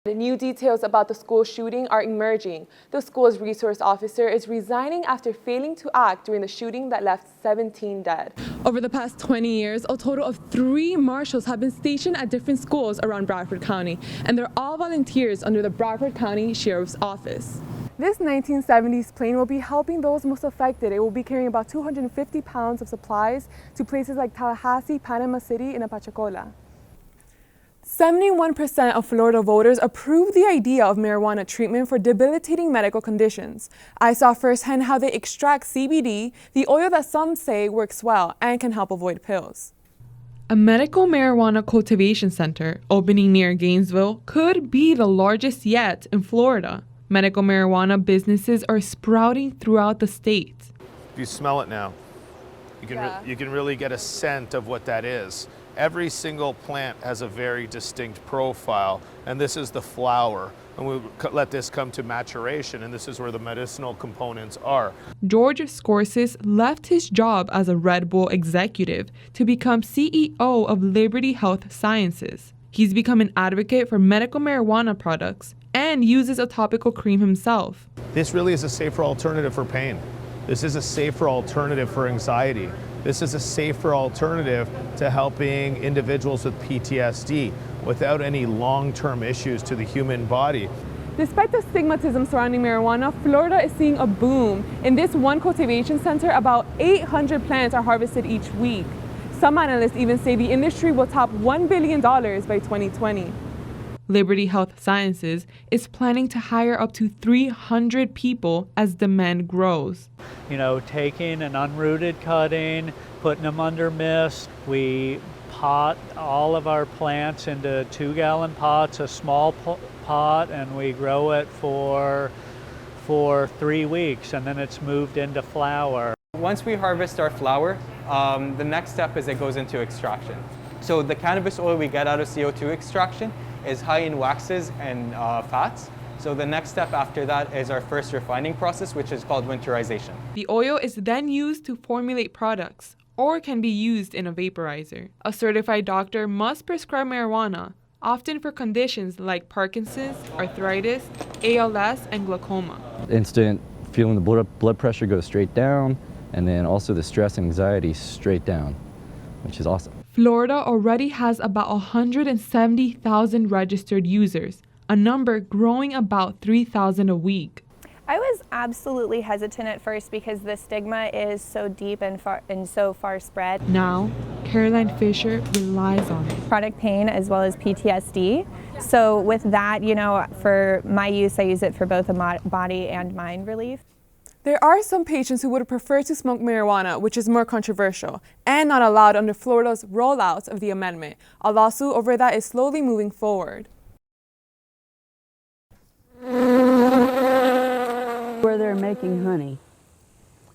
The new details about the school shooting are emerging. The school's resource officer is resigning after failing to act during the shooting that left 17 dead. Over the past 20 years, a total of 3 marshals have been stationed at different schools around Bradford County, and they're all volunteers under the Bradford County Sheriff's Office. This 1970s plane will be helping those most affected. It will be carrying about 250 pounds of supplies to places like Tallahassee, Panama City, and Apachacola. 71% of Florida voters approved the idea of marijuana treatment for debilitating medical conditions. I saw firsthand how they extract CBD, the oil that some say works well and can help avoid pills. A medical marijuana cultivation center opening near Gainesville could be the largest yet in Florida. Medical marijuana businesses are sprouting throughout the state. You smell it now. You can really get a scent of what that is. Every single plant has a very distinct profile, and this is the flower. And we let this come to maturation, and this is where the medicinal components are. George Scorsis left his job as a Red Bull executive to become CEO of Liberty Health Sciences. He's become an advocate for medical marijuana products and uses a topical cream himself. This really is a safer alternative for pain. This is a safer alternative for anxiety. This is a safer alternative to helping individuals with PTSD without any long-term issues to the human body. Despite the stigmatism surrounding marijuana, Florida is seeing a boom. In this one cultivation center, about 800 plants are harvested each week. Some analysts even say the industry will top $1 billion by 2020. Liberty Health Sciences is planning to hire up to 300 people as demand grows. You know, taking an unrooted cutting, putting them under mist. We pot all of our plants into 2-gallon pots, a small pot, and we grow it for 3 weeks, and then it's moved into flower. Once we harvest our flower, the next step is it goes into extraction. So the cannabis oil we get out of CO2 extraction is high in waxes and fats. So the next step after that is our first refining process, which is called winterization. The oil is then used to formulate products or can be used in a vaporizer. A certified doctor must prescribe marijuana, often for conditions like Parkinson's, arthritis, ALS, and glaucoma. Instant feeling the blood pressure go straight down, and then also the stress and anxiety straight down, which is awesome. Florida already has about 170,000 registered users, a number growing about 3,000 a week. I was absolutely hesitant at first because the stigma is so deep and so far spread. Now, Caroline Fisher relies on it. Chronic pain as well as PTSD. So with that, you know, for my use, I use it for both a body and mind relief. There are some patients who would prefer to smoke marijuana, which is more controversial and not allowed under Florida's rollout of the amendment. A lawsuit over that is slowly moving forward. Where they're making honey.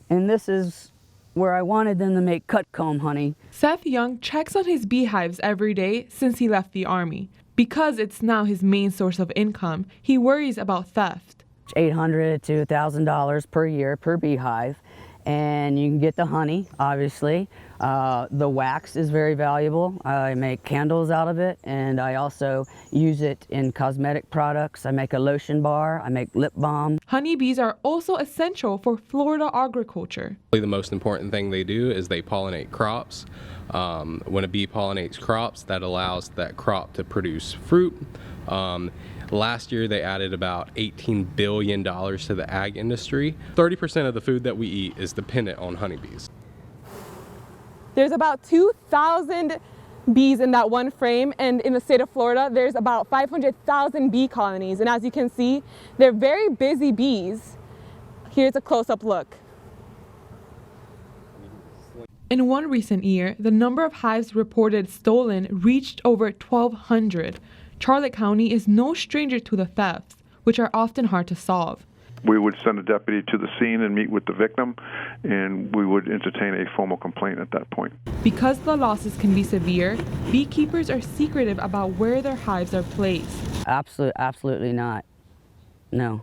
And this is where I wanted them to make cut comb honey. Seth Young checks on his beehives every day since he left the Army. Because it's now his main source of income, he worries about theft. $800 to $1,000 per year per beehive, and you can get the honey, obviously. The wax is very valuable. I make candles out of it, and I also use it in cosmetic products. I make a lotion bar, I make lip balm. Honeybees are also essential for Florida agriculture. The most important thing they do is they pollinate crops. When a bee pollinates crops, that allows that crop to produce fruit. Last year, they added about $18 billion to the ag industry. 30% of the food that we eat is dependent on honeybees. There's about 2,000 bees in that one frame, and in the state of Florida, there's about 500,000 bee colonies. And as you can see, they're very busy bees. Here's a close-up look. In one recent year, the number of hives reported stolen reached over 1,200. Charlotte County is no stranger to the thefts, which are often hard to solve. We would send a deputy to the scene and meet with the victim, and we would entertain a formal complaint at that point. Because the losses can be severe, beekeepers are secretive about where their hives are placed. Absolutely not. No.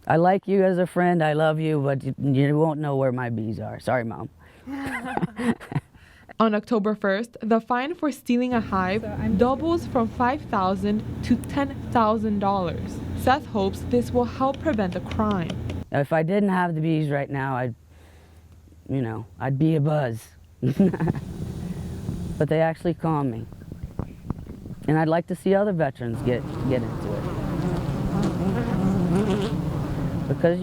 I like you as a friend, I love you, but you won't know where my bees are. Sorry, Mom. On October 1st, the fine for stealing a hive doubles from $5,000 to $10,000. Seth hopes this will help prevent the crime. If I didn't have the bees right now, I'd be a buzz. But they actually calm me. And I'd like to see other veterans get into it. Because,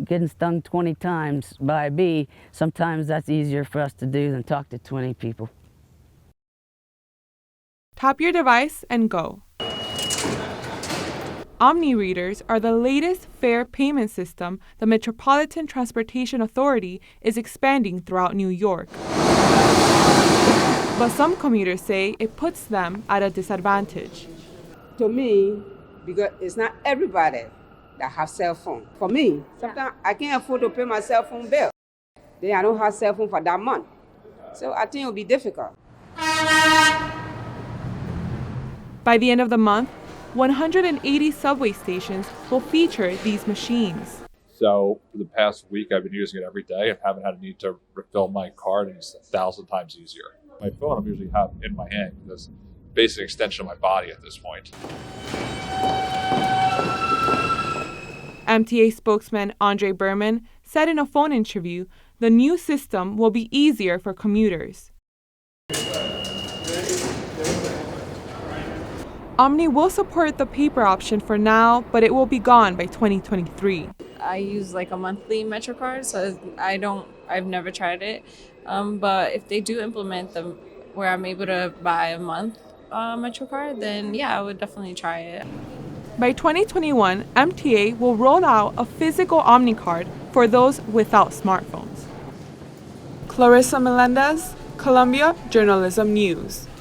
getting stung 20 times by a bee, sometimes that's easier for us to do than talk to 20 people. Tap your device and go. Omni readers are the latest fare payment system the Metropolitan Transportation Authority is expanding throughout New York. But some commuters say it puts them at a disadvantage. To me, because it's not everybody that have cell phone. For me, sometimes I can't afford to pay my cell phone bill. Then I don't have cell phone for that month. So I think it will be difficult. By the end of the month, 180 subway stations will feature these machines. So for the past week, I've been using it every day and haven't had a need to refill my card, and it's 1,000 times easier. My phone I'm usually have in my hand because it's a basic extension of my body at this point. MTA spokesman Andre Berman said in a phone interview the new system will be easier for commuters. Omni will support the paper option for now, but it will be gone by 2023. I use like a monthly MetroCard, so I've never tried it. But if they do implement them where I'm able to buy a month MetroCard, then yeah, I would definitely try it. By 2021, MTA will roll out a physical Omni card for those without smartphones. Clarisa Melendez, Columbia Journalism News.